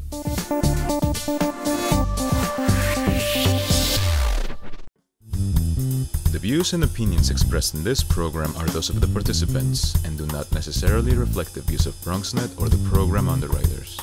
The views and opinions expressed in this program are those of the participants and do not necessarily reflect the views of BronxNet or the program underwriters.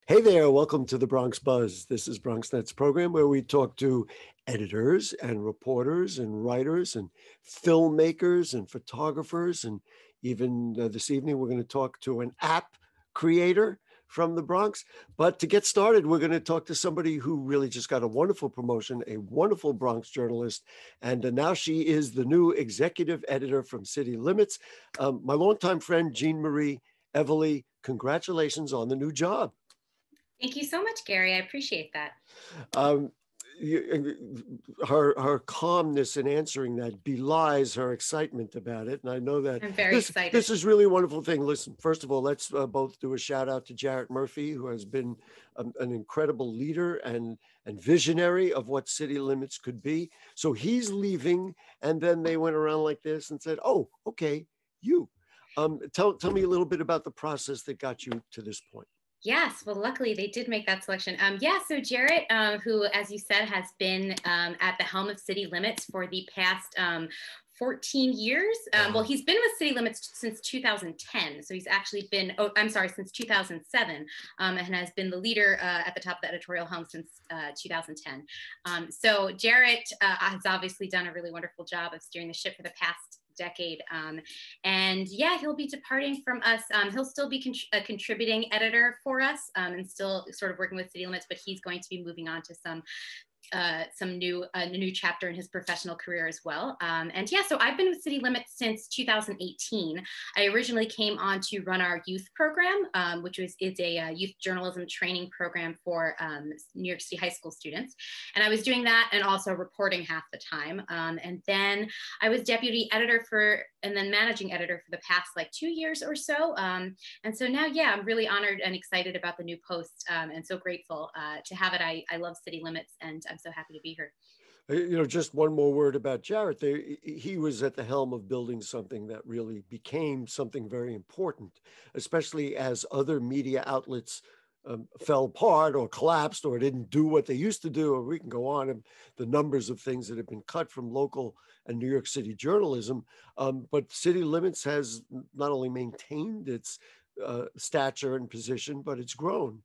Hey there, welcome to the Bronx Buzz. This is BronxNet's program where we talk to editors and reporters and writers and filmmakers and photographers. And even this evening, we're going to talk to an app creator from the Bronx. But to get started, we're going to talk to somebody who really just got a wonderful promotion, a wonderful Bronx journalist. And now she is the new executive editor from City Limits. My longtime friend, Jeanmarie Evelly, congratulations on the new job. Thank you so much, Gary. I appreciate that. Her calmness in answering that belies her excitement about it. And I know that I'm very excited. This is really a wonderful thing. Listen, first of all, let's both do a shout out to Jarrett Murphy, who has been an incredible leader and visionary of what City Limits could be. So he's leaving. And then they went around like this and said, oh, okay, you. Tell me a little bit about the process that got you to this point. Yes, well, luckily they did make that selection. So Jarrett, who, as you said, has been at the helm of City Limits for the past 14 years. Well, he's been with City Limits since 2010. So he's actually been, since 2007, and has been the leader at the top of the editorial helm since 2010. So Jarrett has obviously done a really wonderful job of steering the ship for the past decade. And yeah, he'll be departing from us. He'll still be a contributing editor for us and still sort of working with City Limits, but he's going to be moving on to a new chapter in his professional career as well. So I've been with City Limits since 2018. I originally came on to run our youth program, which is a youth journalism training program for New York City high school students. And I was doing that and also reporting half the time. And then I was deputy editor and then managing editor for the past 2 years or so. And so now, yeah, I'm really honored and excited about the new post and so grateful to have it. I love City Limits and I'm so happy to be here. Just one more word about Jarrett. He was at the helm of building something that really became something very important, especially as other media outlets fell apart or collapsed or didn't do what they used to do, or we can go on, and the numbers of things that have been cut from local and New York City journalism. But City Limits has not only maintained its stature and position, but it's grown.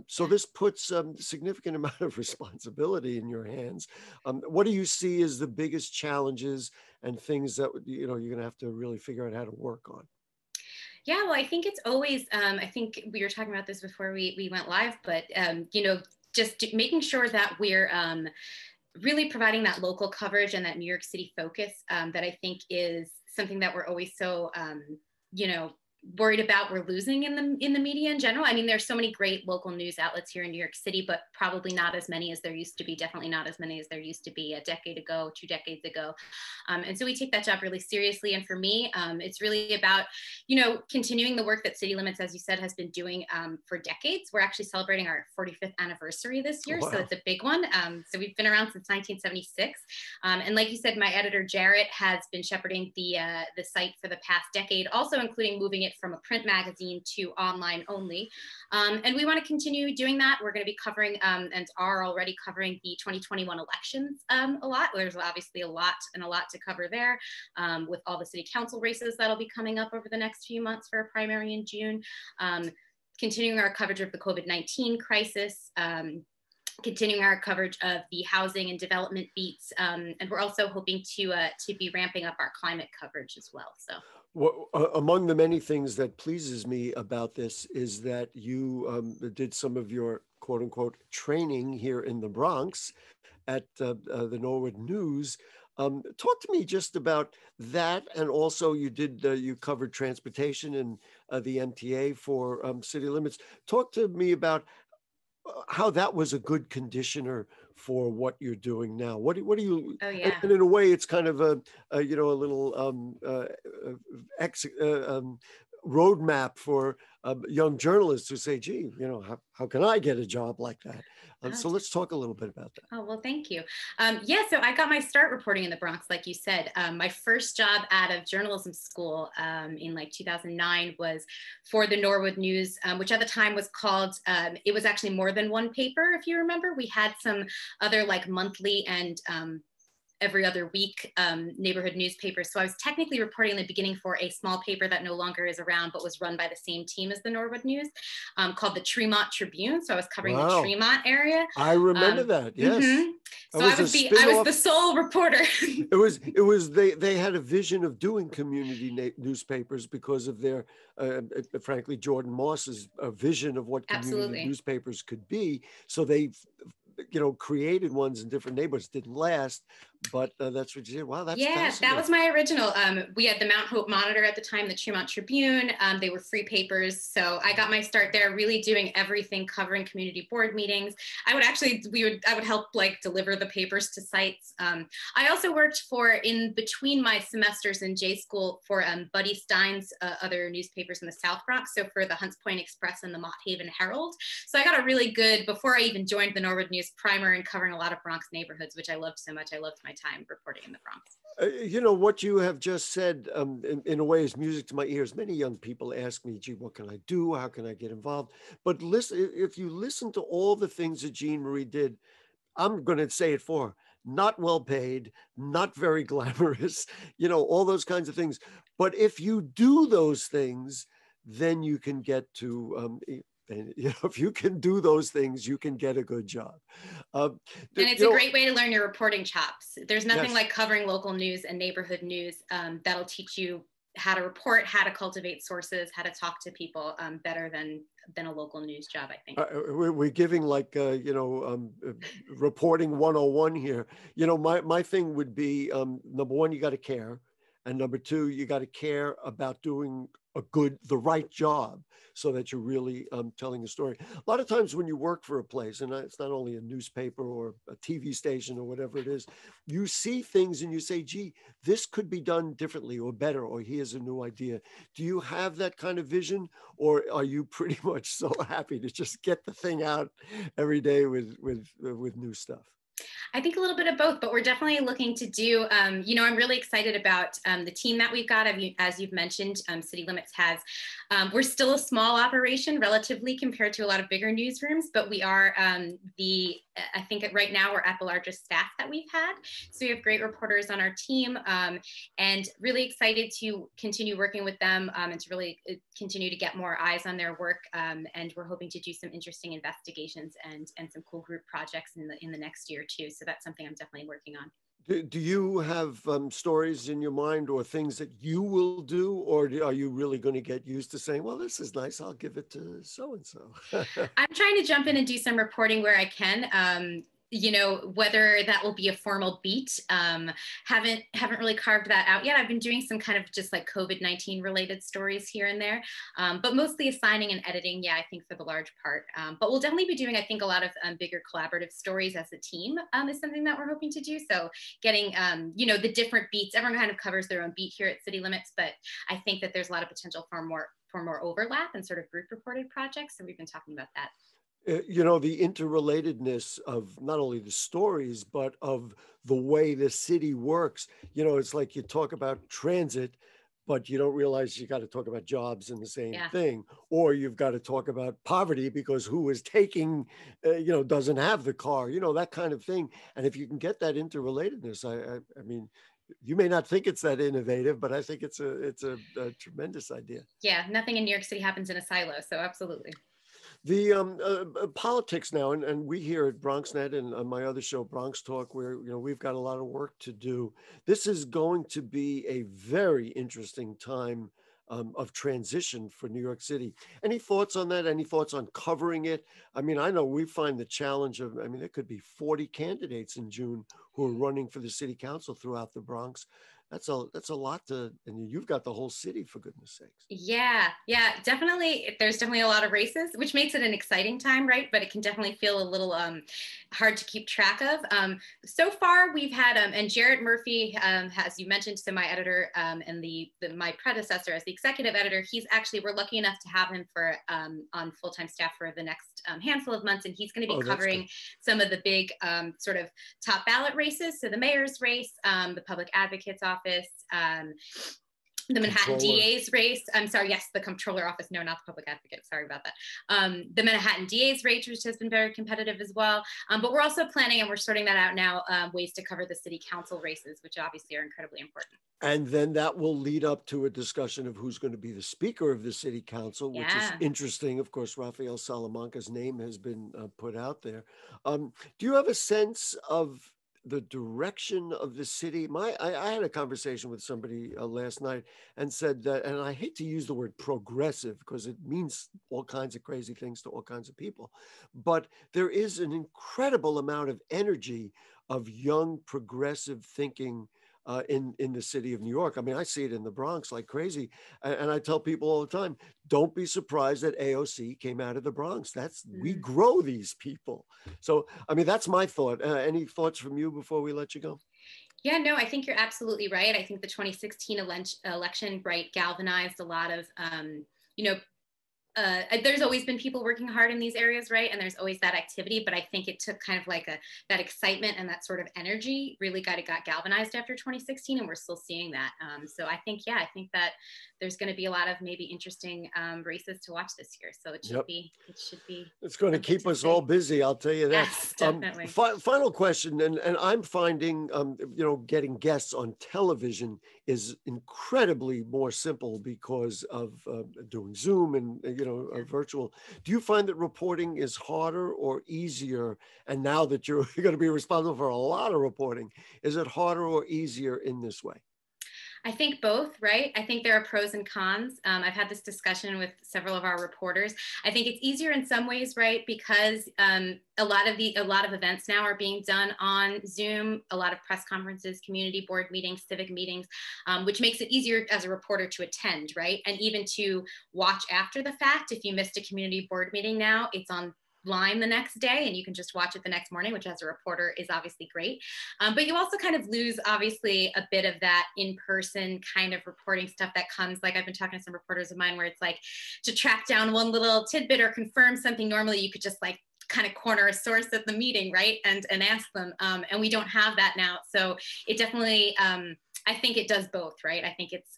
So this puts a significant amount of responsibility in your hands. What do you see as the biggest challenges and things that you're going to have to really figure out how to work on? Yeah, well, I think it's always, I think we were talking about this before we went live, but, just making sure that we're really providing that local coverage and that New York City focus that I think is something that we're always so, worried about we're losing in the media in general. I mean, there's so many great local news outlets here in New York City, but probably not as many as there used to be, definitely not as many as there used to be a decade ago, 2 decades ago. And so we take that job really seriously. And for me, it's really about, continuing the work that City Limits, as you said, has been doing for decades. We're actually celebrating our 45th anniversary this year. Wow. So it's a big one. So we've been around since 1976. And like you said, my editor, Jarrett, has been shepherding the site for the past decade, also including moving it from a print magazine to online only. And we want to continue doing that. We're going to be covering and are already covering the 2021 elections a lot. There's obviously a lot to cover there with all the city council races that'll be coming up over the next few months for a primary in June. Continuing our coverage of the COVID-19 crisis, continuing our coverage of the housing and development beats. And we're also hoping to be ramping up our climate coverage as well. So. Well, among the many things that pleases me about this is that you did some of your quote unquote training here in the Bronx at the Norwood News. Talk to me just about that. And also you covered transportation and the MTA for City Limits. Talk to me about how that was a good conditioner for what you're doing now? What do you? Oh yeah. And in a way, it's kind of a you know, a little roadmap for young journalists who say, "Gee, you know, how can I get a job like that?" So let's talk a little bit about that. Oh, well, thank you. Yeah, so I got my start reporting in the Bronx, like you said. My first job out of journalism school in like 2009 was for the Norwood News, which at the time was called, it was actually more than one paper, if you remember. We had some other like monthly and every other week neighborhood newspapers. So I was technically reporting in the beginning for a small paper that no longer is around, but was run by the same team as the Norwood News, called the Tremont Tribune. So I was covering the Tremont area. I remember that. Yes. Mm-hmm. So I was the sole reporter. it was they had a vision of doing community newspapers because of their frankly Jordan Moss's vision of what community newspapers could be. So they created ones in different neighborhoods. Didn't last, but that's what you did. Wow, that's that was my original. We had the Mount Hope Monitor at the time, the Tremont Tribune. They were free papers, so I got my start there, really doing everything, covering community board meetings. I would help like deliver the papers to sites. I also worked in between my semesters in J School for Buddy Stein's other newspapers in the South Bronx, so for the Hunts Point Express and the Mott Haven Herald. So I got a really good, before I even joined the Norwood News, primer in covering a lot of Bronx neighborhoods, which I loved so much. I loved my time reporting in the Bronx. What you have just said in a way is music to my ears. Many young people ask me, "Gee, what can I do? How can I get involved?" But listen, if you listen to all the things that Jeanmarie did, I'm going to say it for her. Not well paid, not very glamorous, all those kinds of things. But if you do those things, then you can get to and if you can do those things, you can get a good job. And it's a great way to learn your reporting chops. There's nothing like covering local news and neighborhood news that'll teach you how to report, how to cultivate sources, how to talk to people better than a local news job, I think. We're giving like, reporting 101 here. My thing would be, number one, you got to care. And number two, you got to care about doing the right job so that you're really telling a story. A lot of times when you work for a place, and it's not only a newspaper or a TV station or whatever it is, you see things and you say, "Gee, this could be done differently or better," or "Here's a new idea." Do you have that kind of vision, or are you pretty much so happy to just get the thing out every day with new stuff? I think a little bit of both, but we're definitely looking to do, I'm really excited about the team that we've got. As you've mentioned, City Limits has, we're still a small operation relatively compared to a lot of bigger newsrooms, but we are I think right now we're at the largest staff that we've had. So we have great reporters on our team and really excited to continue working with them and to really continue to get more eyes on their work. And we're hoping to do some interesting investigations and some cool group projects in the next year too. So that's something I'm definitely working on. Do you have stories in your mind or things that you will do, or are you really going to get used to saying, "Well, this is nice, I'll give it to so-and-so"? I'm trying to jump in and do some reporting where I can. Whether that will be a formal beat, haven't really carved that out yet. I've been doing some kind of just like COVID-19 related stories here and there, but mostly assigning and editing. Yeah, I think for the large part. But we'll definitely be doing, I think, a lot of bigger collaborative stories as a team is something that we're hoping to do. So getting, the different beats. Everyone kind of covers their own beat here at City Limits, but I think that there's a lot of potential for more overlap and sort of group reported projects. So we've been talking about that. The interrelatedness of not only the stories, but of the way the city works. It's like you talk about transit, but you don't realize you got to talk about jobs in the same thing, or you've got to talk about poverty because who is taking, doesn't have the car, that kind of thing. And if you can get that interrelatedness, I mean, you may not think it's that innovative, but I think it's a tremendous idea. Yeah, nothing in New York City happens in a silo, so absolutely. The politics now, and we here at BronxNet and on my other show, Bronx Talk, where we've got a lot of work to do. This is going to be a very interesting time of transition for New York City. Any thoughts on that? Any thoughts on covering it? I mean, I know we find the challenge of, there could be 40 candidates in June who are running for the city council throughout the Bronx. that's a lot to, and you've got the whole city, for goodness sakes. Yeah, definitely. There's definitely a lot of races, which makes it an exciting time, right? But it can definitely feel a little hard to keep track of. So far, we've had, and Jarrett Murphy, as you mentioned, so my editor and my predecessor as the executive editor, we're lucky enough to have him for on full-time staff for the next handful of months, and he's going to be covering some of the big sort of top ballot races. So the mayor's race, the public advocate's office, the Manhattan DA's race. I'm sorry, yes, the comptroller office. No, not the public advocate. Sorry about that. The Manhattan DA's race, which has been very competitive as well. But we're also planning, and we're sorting that out now, ways to cover the city council races, which obviously are incredibly important. And then that will lead up to a discussion of who's going to be the speaker of the city council, which is interesting. Of course, Rafael Salamanca's name has been put out there. Do you have a sense of the direction of the city? I had a conversation with somebody last night and said that, and I hate to use the word progressive because it means all kinds of crazy things to all kinds of people, but there is an incredible amount of energy of young progressive thinking in the city of New York. I mean, I see it in the Bronx like crazy. And I tell people all the time, don't be surprised that AOC came out of the Bronx. We grow these people. So, I mean, that's my thought. Any thoughts from you before we let you go? Yeah, no, I think you're absolutely right. I think the 2016 election, right, galvanized a lot of, there's always been people working hard in these areas, right? And there's always that activity, but I think it took kind of like that excitement and that sort of energy really got galvanized after 2016, and we're still seeing that. So I think that there's going to be a lot of maybe interesting races to watch this year. So it should be. It's going to keep us all busy, I'll tell you that. Yes, definitely. Final question, and I'm finding, getting guests on television is incredibly more simple because of doing Zoom and virtual. Do you find that reporting is harder or easier? And now that you're going to be responsible for a lot of reporting, is it harder or easier in this way? I think both, right? I think there are pros and cons. I've had this discussion with several of our reporters. I think it's easier in some ways, right? Because a lot of events now are being done on Zoom, a lot of press conferences, community board meetings, civic meetings, which makes it easier as a reporter to attend, right? And even to watch after the fact. If you missed a community board meeting now, it's on line the next day and you can just watch it the next morning, which as a reporter is obviously great. But you also kind of lose obviously a bit of that in-person kind of reporting stuff that comes, like I've been talking to some reporters of mine where it's like to track down one little tidbit or confirm something normally you could just like kind of corner a source at the meeting, right? And ask them. And we don't have that now. So it definitely, I think it does both, right? I think it's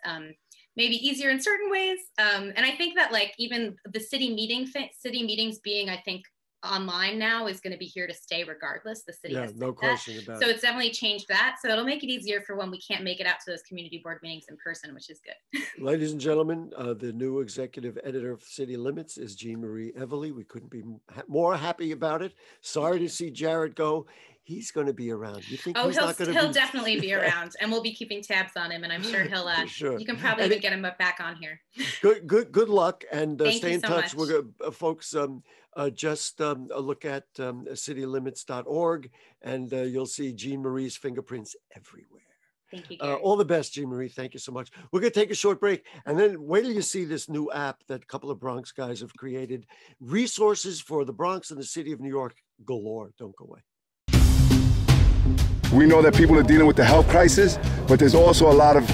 maybe easier in certain ways. And I think that like even the city meetings being, I think, online now is going to be here to stay regardless. The city has no question about it. So it's definitely changed that. So it'll make it easier for when we can't make it out to those community board meetings in person, which is good. Ladies and gentlemen, the new executive editor of City Limits is Jeanmarie Evelly. We couldn't be more happy about it. Sorry to see Jared go. He's going to be around. You think he's not going to be? He'll definitely be around, and we'll be keeping tabs on him. And I'm sure he'll. Sure. You can probably even get him back on here. Good luck, and stay in touch. Much. We're gonna, folks. Just look at citylimits.org, and you'll see Jeanmarie's fingerprints everywhere. Thank you, Gary. All the best, Jeanmarie. Thank you so much. We're going to take a short break, and then wait till you see this new app that a couple of Bronx guys have created. Resources for the Bronx and the city of New York galore. Don't go away. We know that people are dealing with the health crisis, but there's also a lot of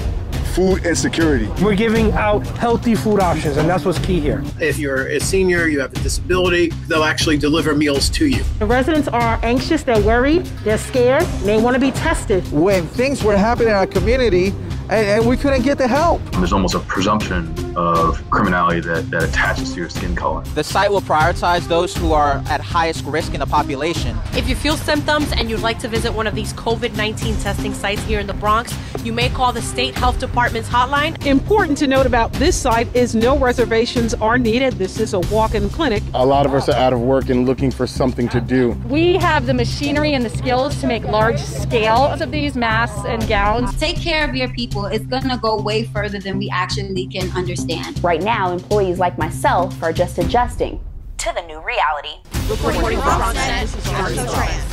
food insecurity. We're giving out healthy food options, and that's what's key here. If you're a senior, you have a disability, they'll actually deliver meals to you. The residents are anxious, they're worried, they're scared, they want to be tested. When things were happening in our community and we couldn't get the help. There's almost a presumption of criminality that attaches to your skin color. The site will prioritize those who are at highest risk in the population. If you feel symptoms and you'd like to visit one of these COVID-19 testing sites here in the Bronx, you may call the State Health Department's hotline. Important to note about this site is no reservations are needed. This is a walk-in clinic. A lot of us are out of work and looking for something to do. We have the machinery and the skills to make large scales of these masks and gowns. Take care of your people. It's going to go way further than we actually can understand. Right now, employees like myself are just adjusting to the new reality. Reporting from BronxNet,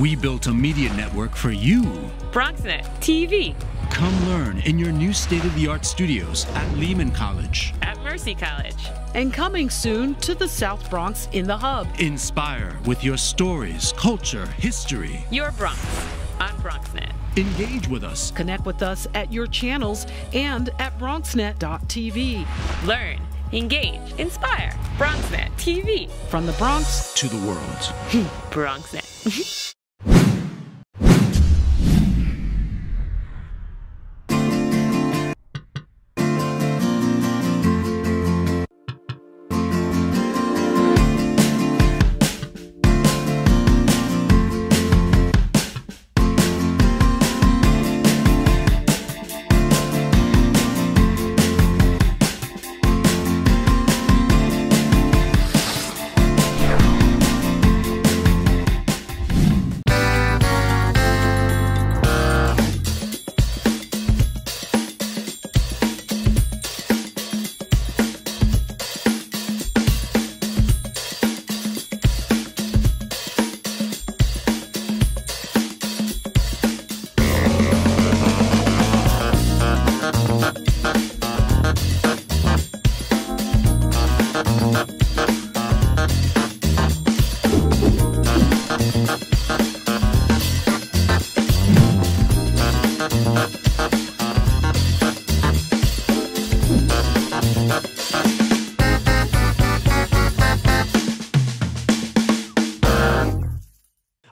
we built a media network for you. BronxNet TV. Come learn in your new state-of-the-art studios at Lehman College. At Mercy College. And coming soon to the South Bronx in the Hub. Inspire with your stories, culture, history. Your Bronx on BronxNet. Engage with us. Connect with us at your channels and at BronxNet.tv. Learn, engage, inspire. BronxNet TV. From the Bronx to the world. BronxNet.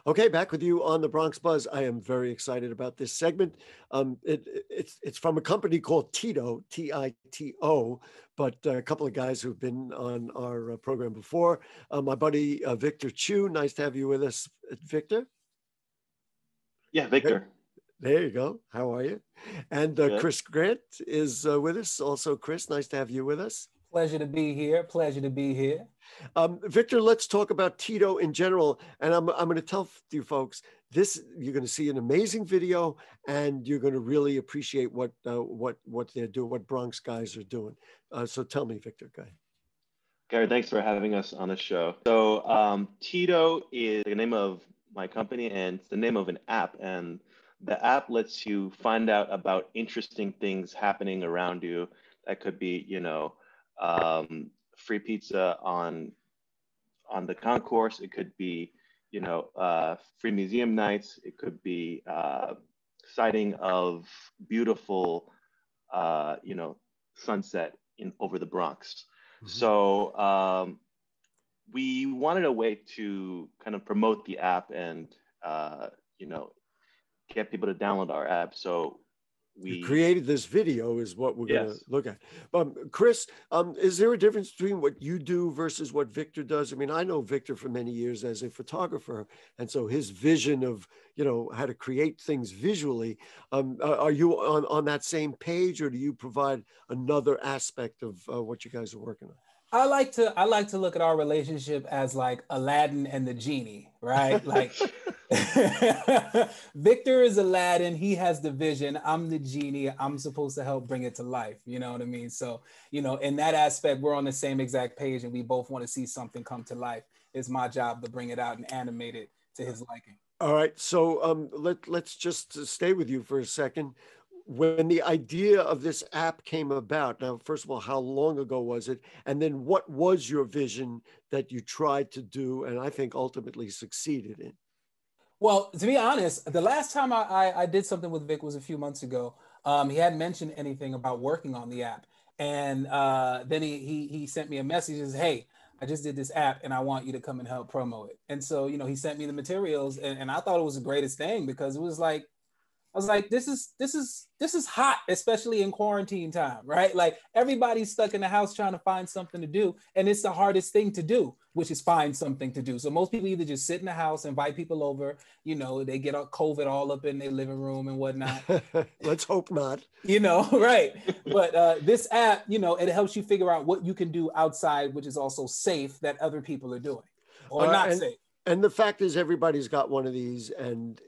Okay, back with you on the Bronx Buzz. I am very excited about this segment. It's from a company called Tito, T-I-T-O, but a couple of guys who've been on our program before. My buddy Victor Chu, nice to have you with us, Victor. Yeah, Victor. There you go. How are you? And Chris Grant is with us. Also, Chris, nice to have you with us. Pleasure to be here. Pleasure to be here. Victor, let's talk about Tito in general. And I'm going to tell you folks, you're going to see an amazing video, and you're going to really appreciate what they're doing, what Bronx guys are doing. So tell me, Victor, go ahead. Gary, thanks for having us on the show. So Tito is the name of my company, and it's the name of an app. And the app lets you find out about interesting things happening around you. That could be, free pizza on the concourse. It could be, free museum nights. It could be sighting of beautiful, sunset over the Bronx. Mm-hmm. So we wanted a way to kind of promote the app and, get people to download our app. So we created this video is what we're going to look at. Chris, is there a difference between what you do versus what Victor does? I mean, I know Victor for many years as a photographer, and so his vision of, how to create things visually, are you on that same page, or do you provide another aspect of what you guys are working on? I like to look at our relationship as like Aladdin and the genie, right? Like Victor is Aladdin, he has the vision, I'm the genie, I'm supposed to help bring it to life, you know what I mean? So, in that aspect, we're on the same exact page, and we both want to see something come to life. It's my job to bring it out and animate it to his liking. All right, so let's just stay with you for a second. When the idea of this app came about, now, first of all, how long ago was it? And then what was your vision that you tried to do and I think ultimately succeeded in? Well, to be honest, the last time I did something with Vic was a few months ago. He hadn't mentioned anything about working on the app. And then he sent me a message and says, hey, I just did this app and I want you to come and help promo it. And so, he sent me the materials, and I thought it was the greatest thing, because it was like, I was like, this is hot, especially in quarantine time, right? Like, everybody's stuck in the house trying to find something to do. And it's the hardest thing to do, which is find something to do. So most people either just sit in the house, invite people over, they get COVID all up in their living room and whatnot. Let's hope not. Right. But this app, it helps you figure out what you can do outside, which is also safe, that other people are doing, or not safe. And the fact is, everybody's got one of these, and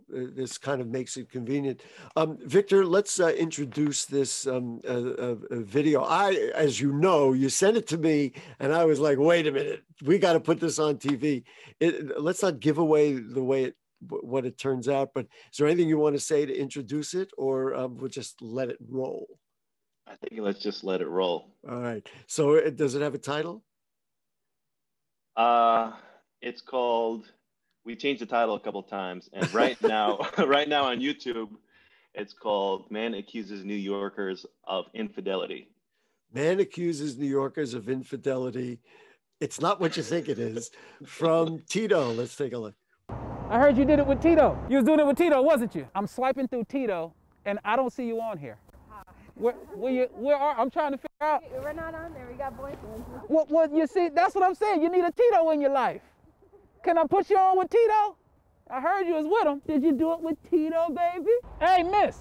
this kind of makes it convenient. Victor, let's introduce this video. As you know, you sent it to me, and I was like, "Wait a minute, we got to put this on TV." Let's not give away the way what it turns out. But is there anything you want to say to introduce it, or we'll just let it roll? I think let's just let it roll. All right. So does it have a title? It's called, we changed the title a couple of times, and right now on YouTube, it's called Man Accuses New Yorkers of Infidelity. Man Accuses New Yorkers of Infidelity. It's not what you think it is. From Tito. Let's take a look. I heard you did it with Tito. You was doing it with Tito, wasn't you? I'm swiping through Tito, and I don't see you on here. Where are, I'm trying to figure out. We're not on there. We got boyfriends. What you see, that's what I'm saying. You need a Tito in your life. Can I put you on with Tito? I heard you was with him. Did you do it with Tito, baby? Hey, miss,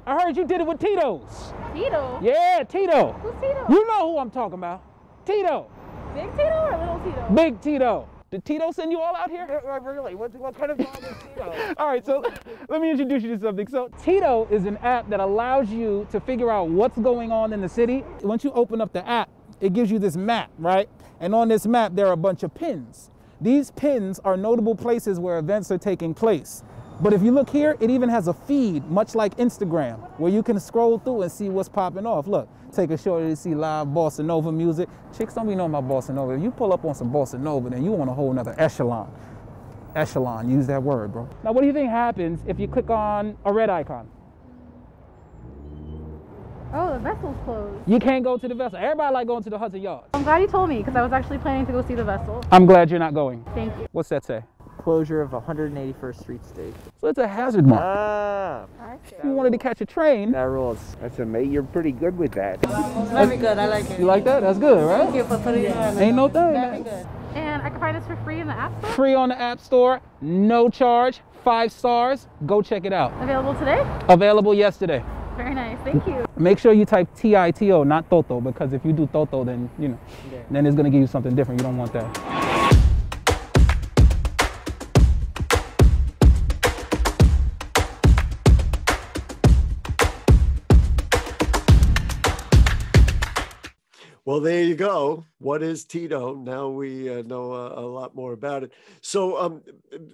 I heard you did it with Tito's. Tito? Yeah, Tito. Who's Tito? You know who I'm talking about. Tito. Big Tito or little Tito? Big Tito. Did Tito send you all out here? Really? What kind of dog is Tito? All right, so let me introduce you to something. So Tito is an app that allows you to figure out what's going on in the city. Once you open up the app, it gives you this map, right? And on this map, there are a bunch of pins. These pins are notable places where events are taking place. But if you look here, it even has a feed, much like Instagram, where you can scroll through and see what's popping off. Look, take a shorty to see live bossa nova music. Chicks don't be knowing about bossa nova. If you pull up on some bossa nova, then you on a whole nother echelon. Echelon, use that word, bro. Now, what do you think happens if you click on a red icon? Oh, the vessel's closed. You can't go to the vessel. Everybody like going to the Hudson Yards. I'm glad you told me, because I was actually planning to go see the vessel. I'm glad you're not going. Thank you. What's that say? Closure of 181st Street State. So it's a hazard mark. If you wanted to catch a train. That rules. That's amazing. You're pretty good with that. Very good. I like it. You like that? That's good, right? Thank you for putting it on. Ain't no thing. Very good. And I can find this for free in the App Store? Free on the App Store, no charge, 5 stars. Go check it out. Available today? Available yesterday. Very nice. Thank you. Make sure you type T-I-T-O, not Toto, because if you do Toto, then, you know, then it's going to give you something different. You don't want that. Well, there you go. What is Tito? Now we know a lot more about it. So a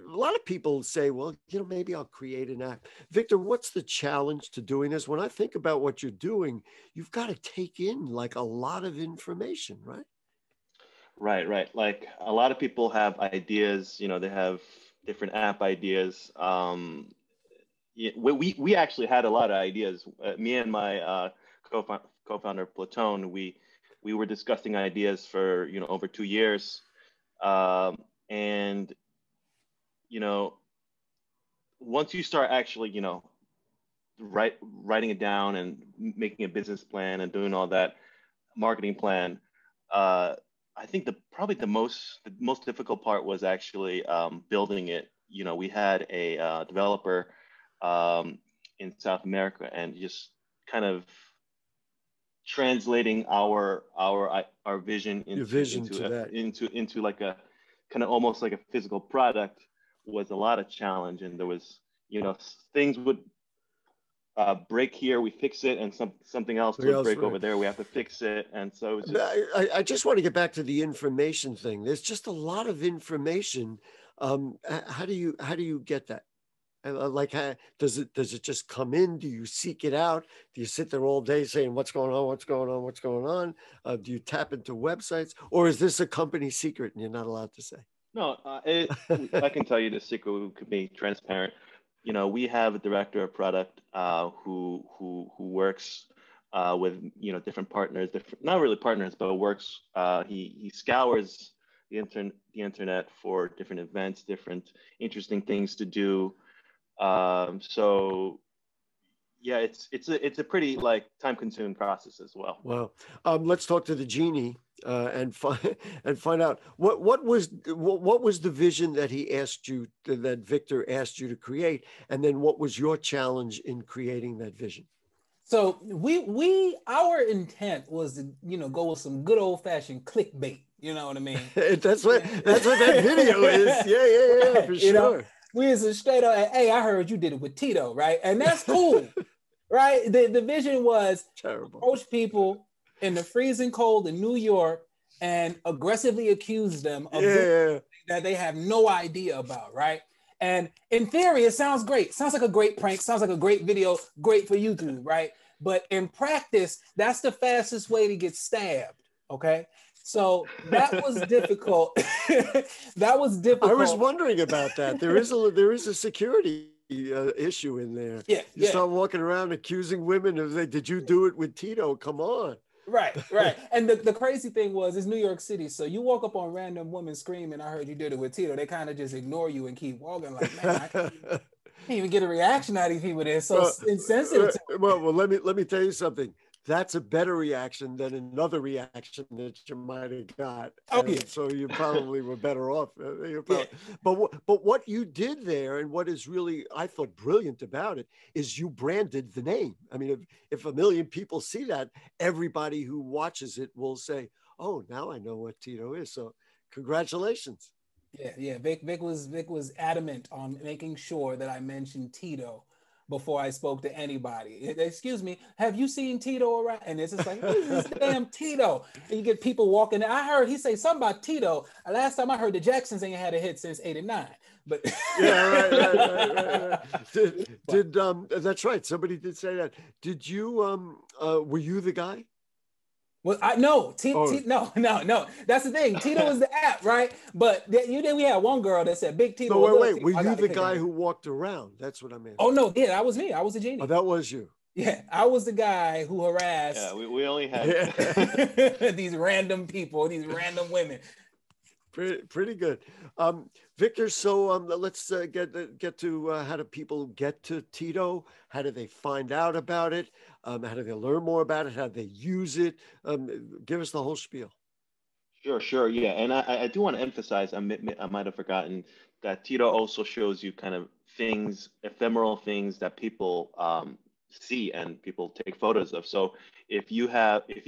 lot of people say, well, you know, maybe I'll create an app. Victor, what's the challenge to doing this? When I think about what you're doing, you've got to take in like a lot of information, right? Right. Like a lot of people have ideas, you know, they have different app ideas. We actually had a lot of ideas. Me and my co-founder Platone, we were discussing ideas for, you know, over 2 years. And, you know, once you start actually, you know, writing it down and making a business plan and doing all that marketing plan, I think probably the most difficult part was actually building it. You know, we had a developer in South America, and just kind of translating our vision into like a kind of almost like a physical product was a lot of challenge. And there was, you know, things would break here, we fix it, and something else would break over there, we have to fix it. And so it was just... I just want to get back to the information thing. There's just a lot of information. How do you get that? Like, does it just come in? Do you seek it out? Do you sit there all day saying, what's going on? What's going on? What's going on? Do you tap into websites, or is this a company secret and you're not allowed to say? No, I can tell you the secret. We could be transparent. You know, we have a director of product who works with, you know, different partners, not really partners, but works. He scours the internet for different events, different interesting things to do. So yeah, it's a pretty like time-consuming process as well. Wow. Let's talk to the genie and find out what was the vision that that Victor asked you to create, and then what was your challenge in creating that vision? So our intent was to, you know, go with some good old-fashioned clickbait. You know what I mean? that's what that video is. Yeah, for sure. Know? We was straight up, hey, I heard you did it with Tito, right? And that's cool, right? The vision was terrible. Approach people in the freezing cold in New York and aggressively accuse them of that they have no idea about, right? And in theory, it sounds great. Sounds like a great prank. Sounds like a great video. Great for YouTube, right? But in practice, that's the fastest way to get stabbed. Okay. So that was difficult. That was difficult. I was wondering about that. There is a security issue in there. Yeah. You start walking around accusing women of, did you do it with Tito? Come on. Right. And the crazy thing was, it's New York City. So you walk up on random women screaming, I heard you did it with Tito. They kind of just ignore you and keep walking like, man, I can't even get a reaction out of these people. They're so insensitive. Well, let me tell you something. That's a better reaction than another reaction that you might have got. Okay. So you probably were better off. But what you did there, and what is really, I thought, brilliant about it, is you branded the name. I mean, if 1 million people see that, everybody who watches it will say, oh, now I know what Tito is. So congratulations. Yeah. Vic was adamant on making sure that I mentioned Tito before I spoke to anybody. Excuse me, have you seen Tito around? And it's just like, what is this damn Tito? And you get people walking. I heard he say something about Tito. Last time I heard, the Jacksons ain't had a hit since '89. But yeah, right. That's right. Somebody did say that. Did you? Were you the guy? Well, no. No. That's the thing. Tito was the app, right? But we had one girl that said Big Tito. No, wait. Were you the guy who walked around? That's what I meant. Oh no, yeah, that was me. I was a genie. Oh, that was you. Yeah, I was the guy who harassed. Yeah, we only had these random people, these random women. Pretty good. Victor, so let's get to how do people get to Tito? How do they find out about it? How do they learn more about it? How do they use it? Give us the whole spiel. Sure. Yeah. And I do want to emphasize, I might have forgotten that Tito also shows you kind of things, ephemeral things that people see and people take photos of. So if you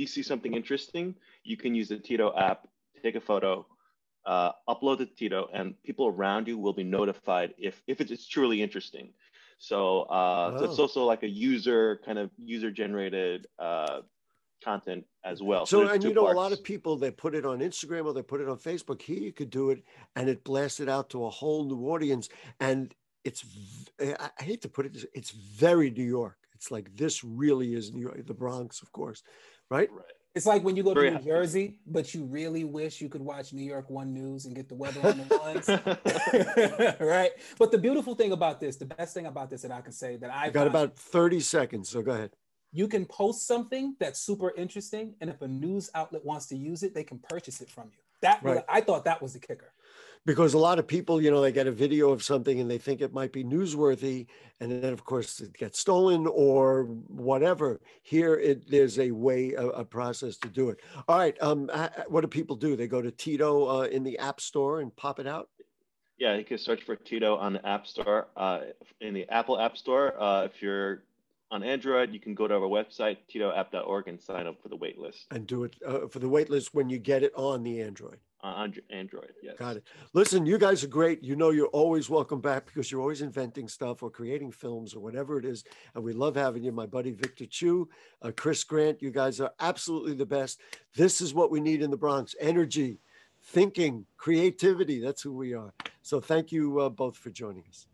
see something interesting, you can use the Tito app, take a photo, upload it to Tito, and people around you will be notified if it's truly interesting. So, so it's also like a user generated content as well. So and a lot of people, they put it on Instagram or they put it on Facebook. Here you could do it and it blasted out to a whole new audience. And it's, I hate to put it, it's very New York. It's like, this really is New York, the Bronx, of course, right? Right. It's like when you go to New Jersey, but you really wish you could watch New York 1 News and get the weather on the ones, right? But the beautiful thing about this, the best thing about this that I can say that I've got about 30 seconds, so go ahead. You can post something that's super interesting, and if a news outlet wants to use it, they can purchase it from you. Right. I thought that was the kicker. Because a lot of people, they get a video of something and they think it might be newsworthy, and then of course it gets stolen or whatever. Here, there's a process to do it. All right, what do people do? They go to Tito in the App Store and pop it out? Yeah, you can search for Tito on the App Store, in the Apple App Store. If you're on Android, you can go to our website, titoapp.org, and sign up for the wait list. And do it for the wait list when you get it on the Android. On Android, yes. Got it. Listen, you guys are great. You're always welcome back because you're always inventing stuff or creating films or whatever it is. And we love having you, my buddy Victor Chu, Chris Grant. You guys are absolutely the best. This is what we need in the Bronx. Energy, thinking, creativity. That's who we are. So thank you both for joining us.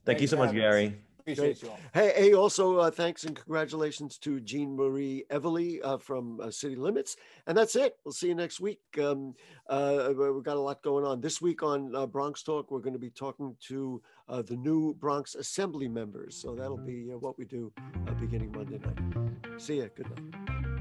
Thank you so much, Gary. Appreciate you all. Hey, also thanks and congratulations to Jeanmarie Evelly from City Limits. And that's it. We'll see you next week. We've got a lot going on. This week on Bronx Talk, we're going to be talking to the new Bronx Assembly members. So that'll be what we do beginning Monday night. See ya. Good night.